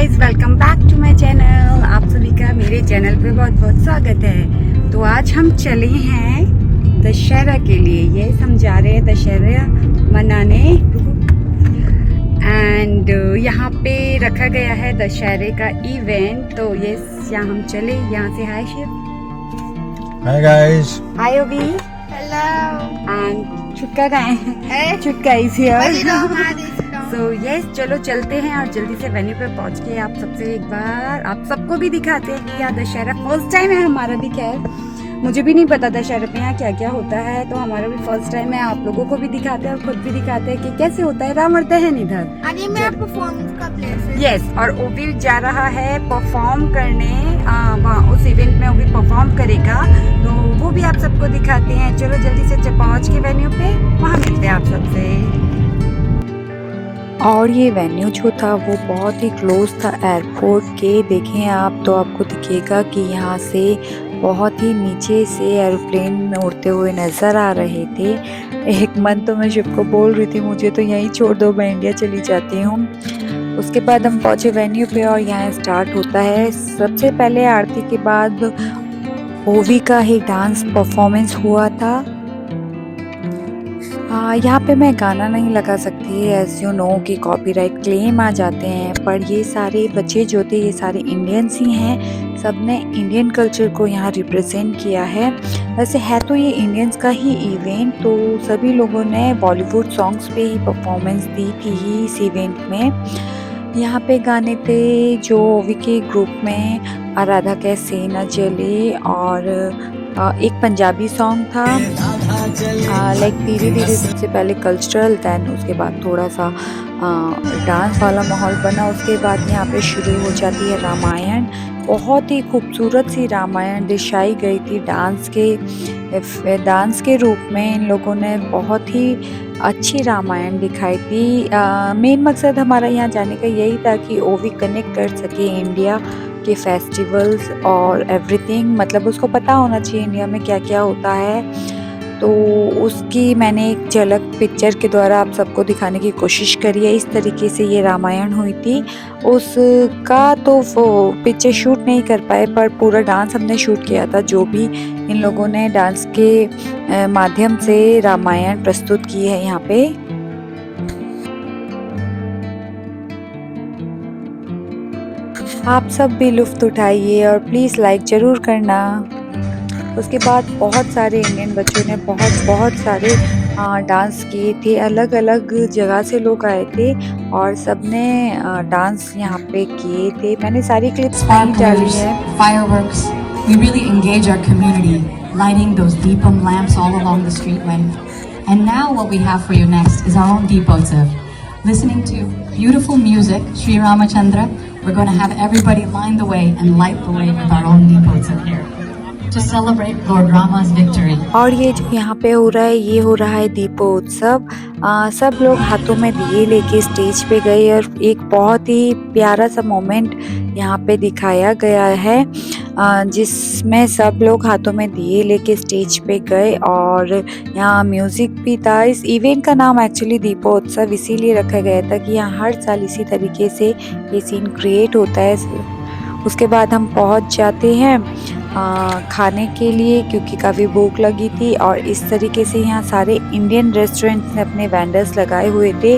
Guys, welcome back to my channel. आप सभी का मेरे चैनल पे बहुत बहुत स्वागत है। तो आज हम चले हैं दशहरा के लिए। ये हम जा रहे हैं दशहरा मनाने एंड यहाँ पे रखा गया है दशहरे का इवेंट। तो ये यहाँ हम चले। यहाँ से हाय शिव। Hi guys. हाय ओवी। Hello. एंड छुटका गए Hey. Chhutka is Hey. So yes, चलो चलते हैं और जल्दी से वेन्यू पे पहुंच के आप सबसे एक बार आप सबको भी दिखाते हैं कि यहाँ दशहरा फर्स्ट टाइम है हमारा भी। खैर मुझे भी नहीं पता दशहरा पे यहाँ क्या क्या होता है, तो हमारा भी फर्स्ट टाइम है। आप लोगों को भी दिखाते हैं और खुद भी दिखाते हैं कि कैसे होता है रावण दहन इधर। और ये मेरा परफॉर्मेंस का प्लेस है। यस, और वो भी जा रहा है परफॉर्म करने वहाँ उस इवेंट में। वो भी परफॉर्म करेगा, तो वो भी आप सबको दिखाते हैं। चलो जल्दी से पहुँच के वेन्यू पे वहाँ मिलते हैं आप सबसे। और ये वेन्यू जो था वो बहुत ही क्लोज था एयरपोर्ट के। देखें आप तो आपको दिखेगा कि यहाँ से बहुत ही नीचे से एरोप्लेन उड़ते हुए नज़र आ रहे थे। एक मन तो मैं शिव को बोल रही थी मुझे तो यहीं छोड़ दो, मैं इंडिया चली जाती हूँ। उसके बाद हम पहुँचे वेन्यू पे और यहाँ स्टार्ट होता है। सबसे पहले आरती के बाद ओवी का ही डांस परफॉर्मेंस हुआ था। यहाँ पे मैं गाना नहीं लगा सकती, एज यू नो कि कॉपीराइट क्लेम आ जाते हैं। पर ये सारे बच्चे जो थे ये सारे इंडियंस ही हैं। सब ने इंडियन कल्चर को यहाँ रिप्रेजेंट किया है। वैसे है तो ये इंडियंस का ही इवेंट, तो सभी लोगों ने बॉलीवुड सॉन्ग्स पे ही परफॉर्मेंस दी थी इस इवेंट में। यहाँ पे गाने थे जो ओवी के ग्रुप में आराधा कैसे न जले, और एक पंजाबी सॉन्ग था लाइक धीरे धीरे। सबसे पहले कल्चरल, दैन उसके बाद थोड़ा सा डांस वाला माहौल बना। उसके बाद यहाँ पे शुरू हो जाती है रामायण। बहुत ही खूबसूरत सी रामायण दर्शाई गई थी डांस के रूप में। इन लोगों ने बहुत ही अच्छी रामायण दिखाई थी। मेन मकसद हमारा यहाँ जाने का यही था कि ओवी कनेक्ट कर सके इंडिया के फेस्टिवल्स और एवरीथिंग। मतलब उसको पता होना चाहिए इंडिया में क्या क्या होता है। तो उसकी मैंने एक झलक पिक्चर के द्वारा आप सबको दिखाने की कोशिश करी है। इस तरीके से ये रामायण हुई थी। उसका तो वो पिक्चर शूट नहीं कर पाए, पर पूरा डांस हमने शूट किया था। जो भी इन लोगों ने डांस के माध्यम से रामायण प्रस्तुत की है यहाँ पे। आप सब भी लुत्फ उठाइए और प्लीज़ लाइक ज़रूर करना। उसके बाद बहुत सारे इंडियन बच्चों ने बहुत सारे डांस किए थे। अलग अलग जगह से लोग आए थे और सब ने डांस यहाँ पे किए थे। मैंने सारी क्लिप्स नहीं डाली है। Fireworks. We really engage our community, lighting those Deepam lamps all along the streetway. And now what we have for you next is our own Deepotsav. Listening to beautiful music, Sri Ramachandra, we're going to have everybody line the way and light the way with our own Deepotsav here to celebrate Lord Rama's victory. और ये जो यहाँ पे हो रहा है ये हो रहा है दीपोत्सव। सब लोग हाथों में दिए लेके स्टेज पे गए और एक बहुत ही प्यारा सा मोमेंट यहाँ पे दिखाया गया है, जिसमें सब लोग हाथों में दिए लेके स्टेज पे गए और यहाँ म्यूज़िक भी था। इस इवेंट का नाम एक्चुअली दीपोत्सव इसीलिए रखा गया था कि यहाँ हर साल इसी तरीके से ये सीन क्रिएट होता है। उसके बाद हम पहुँच जाते हैं खाने के लिए, क्योंकि काफ़ी भूख लगी थी। और इस तरीके से यहाँ सारे इंडियन रेस्टोरेंट्स ने अपने वेंडर्स लगाए हुए थे।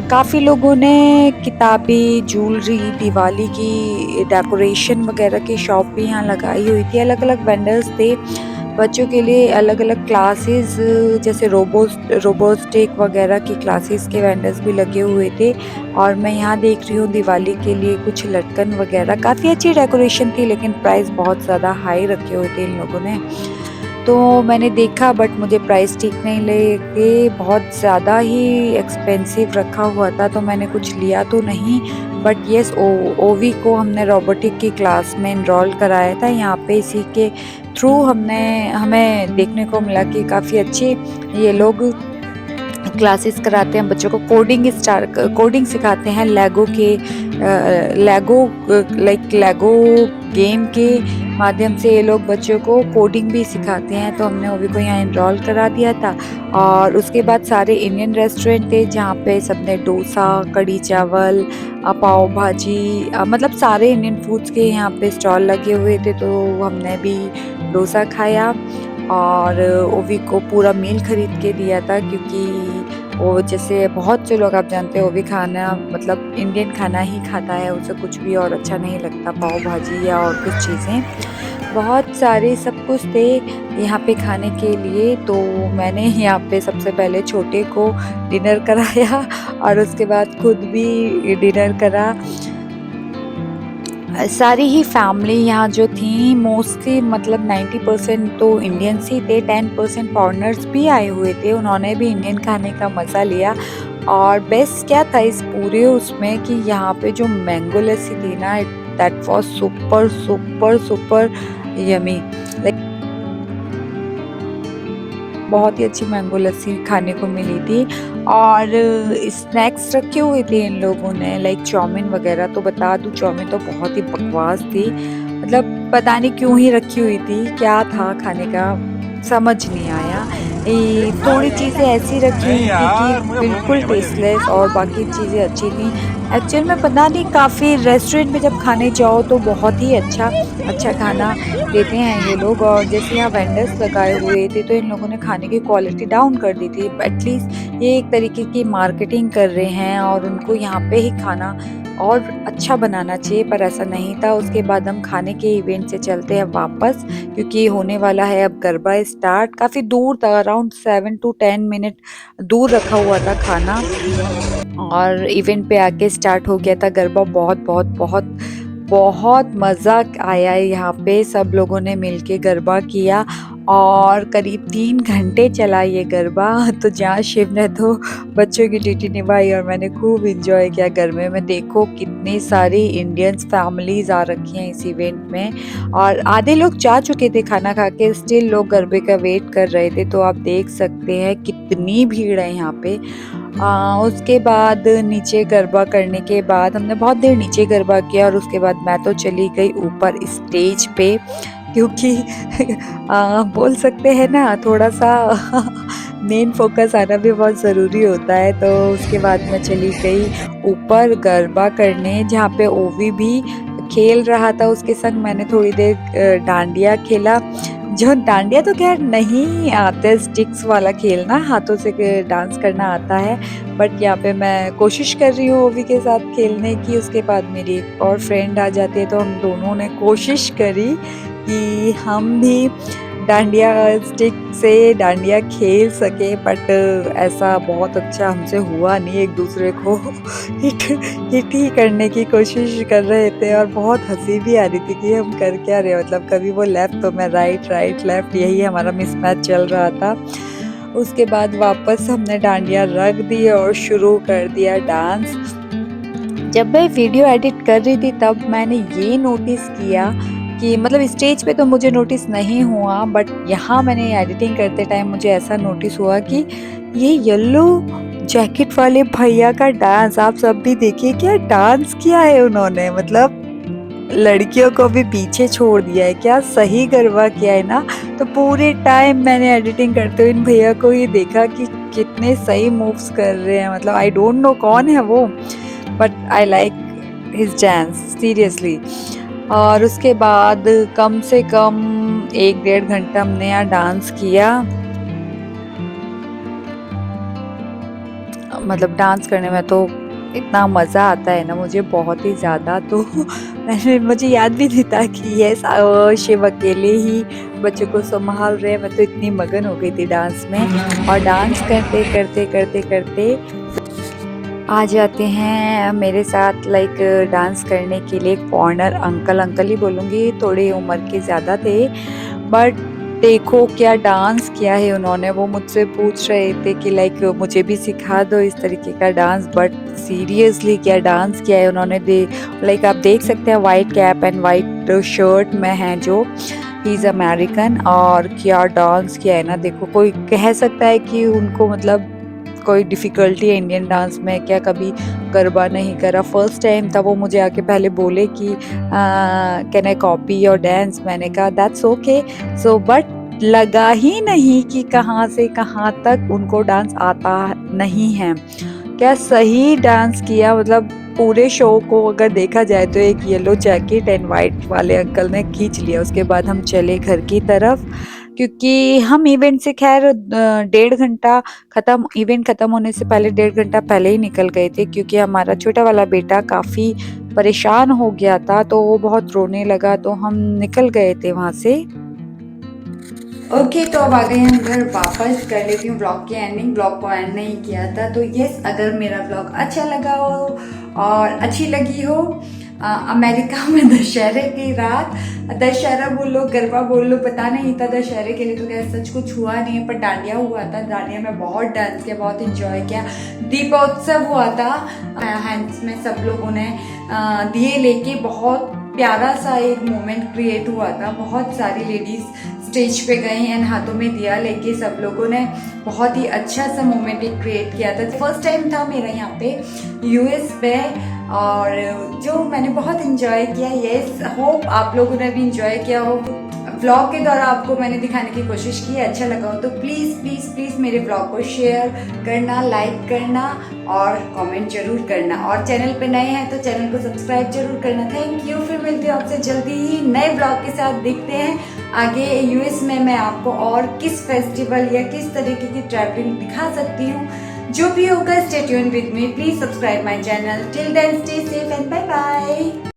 काफ़ी लोगों ने किताबें, ज्वेलरी, दिवाली की डेकोरेशन वगैरह की शॉप भी यहाँ लगाई हुई थी। अलग अलग वेंडर्स थे। बच्चों के लिए अलग अलग क्लासेस जैसे रोबोटिक वगैरह की क्लासेस के वेंडर्स भी लगे हुए थे। और मैं यहाँ देख रही हूँ दिवाली के लिए कुछ लटकन वगैरह। काफ़ी अच्छी डेकोरेशन थी, लेकिन प्राइस बहुत ज़्यादा हाई रखे हुए थे इन लोगों ने। तो मैंने देखा बट मुझे प्राइस ठीक नहीं लगे, बहुत ज़्यादा ही एक्सपेंसिव रखा हुआ था, तो मैंने कुछ लिया तो नहीं। बट येस, ओवी को हमने रोबोटिक की क्लास में इनरोल कराया था। यहाँ पे इसी के थ्रू हमें देखने को मिला कि काफ़ी अच्छे ये लोग क्लासेस कराते हैं बच्चों को। कोडिंग सिखाते हैं लेगो गेम के माध्यम से ये लोग बच्चों को कोडिंग भी सिखाते हैं, तो हमने ओवी को यहाँ इनरोल करा दिया था। और उसके बाद सारे इंडियन रेस्टोरेंट थे जहाँ पे सबने डोसा, कढ़ी चावल, पाव भाजी, मतलब सारे इंडियन फूड्स के यहाँ पे स्टॉल लगे हुए थे, तो हमने भी डोसा खाया। और ओवी को पूरा मील खरीद के दिया था, क्योंकि वो जैसे बहुत से लोग आप जानते हो ओवी खाना मतलब इंडियन खाना ही खाता है, उसे कुछ भी और अच्छा नहीं लगता, पाव भाजी या और कुछ चीज़ें। बहुत सारे सब कुछ थे यहाँ पे खाने के लिए, तो मैंने यहाँ पे सबसे पहले छोटे को डिनर कराया और उसके बाद खुद भी डिनर करा। सारी ही फैमिली यहाँ जो थी मोस्टली मतलब 90% तो इंडियंस ही थे, 10% फॉरेनर्स भी आए हुए थे, उन्होंने भी इंडियन खाने का मज़ा लिया। और बेस्ट क्या था इस पूरे उसमें कि यहाँ पे जो मैंगो लस्सी थी ना, that was super super super yummy. Like बहुत ही अच्छी मैंगो लस्सी खाने को मिली थी। और स्नैक्स रखे हुए थे इन लोगों ने, लाइक चाउमीन वगैरह। तो बता दूं, चाउमीन तो बहुत ही बकवास थी, मतलब पता नहीं क्यों ही रखी हुई थी, क्या था खाने का समझ नहीं आया। थोड़ी चीज़ें ऐसी रखी हुई थी कि बिल्कुल टेस्टलेस और बाकी चीज़ें अच्छी थी। एक्चुअल में पता नहीं, काफ़ी रेस्टोरेंट में जब खाने जाओ तो बहुत ही अच्छा खाना देते हैं ये लोग। और जैसे यहाँ वेंडर्स लगाए हुए थे तो इन लोगों ने खाने की क्वालिटी डाउन कर दी थी। एटलीस्ट ये एक तरीके की मार्केटिंग कर रहे हैं और उनको यहाँ पे ही खाना और अच्छा बनाना चाहिए, पर ऐसा नहीं था। उसके बाद हम खाने के इवेंट से चलते हैं वापस, क्योंकि होने वाला है अब गरबा स्टार्ट। काफ़ी दूर था, अराउंड 7 to 10 मिनट दूर रखा हुआ था खाना, और इवेंट पे आके स्टार्ट हो गया था गरबा। बहुत बहुत बहुत बहुत मज़ा आया है यहाँ पे, सब लोगों ने मिलके गरबा किया और करीब 3 घंटे चला ये गरबा। तो जहाँ शिव ने तो बच्चों की ड्यूटी निभाई और मैंने खूब इंजॉय किया गरबे में। देखो कितनी सारी इंडियंस फैमिलीज आ रखी हैं इस इवेंट में, और आधे लोग जा चुके थे खाना खा के, स्टिल लोग गरबे का वेट कर रहे थे। तो आप देख सकते हैं कितनी भीड़ है यहाँ पे। उसके बाद नीचे गरबा करने के बाद हमने बहुत देर नीचे गरबा किया, और उसके बाद मैं तो चली गई ऊपर स्टेज पे, क्योंकि बोल सकते हैं ना थोड़ा सा मेन फोकस आना भी बहुत ज़रूरी होता है। तो उसके बाद मैं चली गई ऊपर गरबा करने, जहाँ पे ओवी भी खेल रहा था। उसके संग मैंने थोड़ी देर डांडिया खेला। जो डांडिया तो खैर नहीं आता, स्टिक्स वाला खेलना, हाथों से डांस करना आता है, बट यहाँ पे मैं कोशिश कर रही हूँ ओवी के साथ खेलने की। उसके बाद मेरी एक और फ्रेंड आ जाती है, तो हम दोनों ने कोशिश करी कि हम भी डांडिया स्टिक से डांडिया खेल सके, बट ऐसा बहुत अच्छा हमसे हुआ नहीं। एक दूसरे को हिट ही करने की कोशिश कर रहे थे, और बहुत हंसी भी आ रही थी कि हम कर क्या रहे, मतलब कभी वो लेफ्ट तो मैं राइट, राइट लेफ्ट, यही हमारा मिसमैच चल रहा था। उसके बाद वापस हमने डांडिया रख दी और शुरू कर दिया डांस। जब मैं वीडियो एडिट कर रही थी तब मैंने ये नोटिस किया कि मतलब स्टेज पे तो मुझे नोटिस नहीं हुआ, बट यहाँ मैंने एडिटिंग करते टाइम मुझे ऐसा नोटिस हुआ कि ये येलो जैकेट वाले भैया का डांस, आप सब भी देखिए क्या डांस किया है उन्होंने, मतलब लड़कियों को भी पीछे छोड़ दिया है, क्या सही गरबा किया है ना। तो पूरे टाइम मैंने एडिटिंग करते हुए इन भैया को ये देखा कि कितने सही मूव्स कर रहे हैं, मतलब आई डोंट नो कौन है वो, but I like his dance seriously. और उसके बाद कम से कम 1-1.5 घंटा हमने यहाँ डांस किया। मतलब डांस करने में तो इतना मज़ा आता है ना मुझे, बहुत ही ज़्यादा। तो मुझे याद भी नहीं था कि ये शिव अकेले ही बच्चों को संभाल रहे हैं। मैं तो इतनी मगन हो गई थी डांस में, और डांस करते करते करते करते आ जाते हैं मेरे साथ लाइक डांस करने के लिए एक फॉरेनर अंकल। अंकल ही बोलूँगी, थोड़ी उम्र के ज़्यादा थे, बट देखो क्या डांस किया है उन्होंने। वो मुझसे पूछ रहे थे कि लाइक मुझे भी सिखा दो इस तरीके का डांस, बट सीरियसली क्या डांस किया है उन्होंने। लाइक आप देख सकते हैं white cap and white shirt में है जो, ही इज़ अमेरिकन, और क्या डांस किया है ना। देखो कोई कह सकता है कि उनको मतलब कोई डिफ़िकल्टी है इंडियन डांस में क्या, कभी गरबा नहीं करा, फर्स्ट टाइम था। वो मुझे आके पहले बोले कि can I copy your dance, मैंने कहा दैट्स ओके। सो बट लगा ही नहीं कि कहाँ से कहाँ तक उनको डांस आता नहीं है। क्या सही डांस किया, मतलब पूरे शो को अगर देखा जाए तो एक येलो जैकेट एंड वाइट वाले अंकल ने खींच लिया। उसके बाद हम चले घर की तरफ, क्योंकि हम इवेंट से खैर 1.5 घंटा इवेंट ख़त्म होने से पहले 1.5 घंटा पहले ही निकल गए थे, क्योंकि हमारा छोटा वाला बेटा काफ़ी परेशान हो गया था, तो वो बहुत रोने लगा, तो हम निकल गए थे वहाँ से। ओके, तो अब आ गए हम घर वापस। कर लेती हूँ ब्लॉग की एंडिंग। ब्लॉग को एंड नहीं किया था, तो यस, अगर मेरा ब्लॉग अच्छा लगा हो और अच्छी लगी हो, अमेरिका में दशहरे की रात, दशहरा बोल लो, गरबा बोल लो, पता नहीं था दशहरे के लिए, तो क्या सच कुछ हुआ नहीं है, पर डांडिया हुआ था। डांडिया में बहुत डांस किया, बहुत इंजॉय किया। दीपोत्सव हुआ था, हैंड्स में सब लोगों ने दिए लेके बहुत प्यारा सा एक मोमेंट क्रिएट हुआ था। बहुत सारी लेडीज स्टेज पे गई एंड हाथों में दिया लेके सब लोगों ने बहुत ही अच्छा सा मोमेंट एक क्रिएट किया था। फर्स्ट टाइम था मेरा यहाँ पे यूएस पे, और जो मैंने बहुत इंजॉय किया। यस, होप आप लोगों ने भी इंजॉय किया हो। व्लॉग के द्वारा आपको मैंने दिखाने की कोशिश की है। अच्छा लगा हो तो प्लीज़ प्लीज़ प्लीज़ मेरे व्लॉग को शेयर करना, लाइक करना और कमेंट जरूर करना, और चैनल पे नए हैं तो चैनल को सब्सक्राइब जरूर करना। Thank you. फिर मिलते हैं आपसे जल्दी ही नए ब्लॉग के साथ। देखते हैं आगे यूएस में मैं आपको और किस फेस्टिवल या किस तरीके की ट्रैवलिंग दिखा सकती हूँ। जो भी होगा, stay tuned with me, please subscribe my channel. Till then stay safe and bye bye.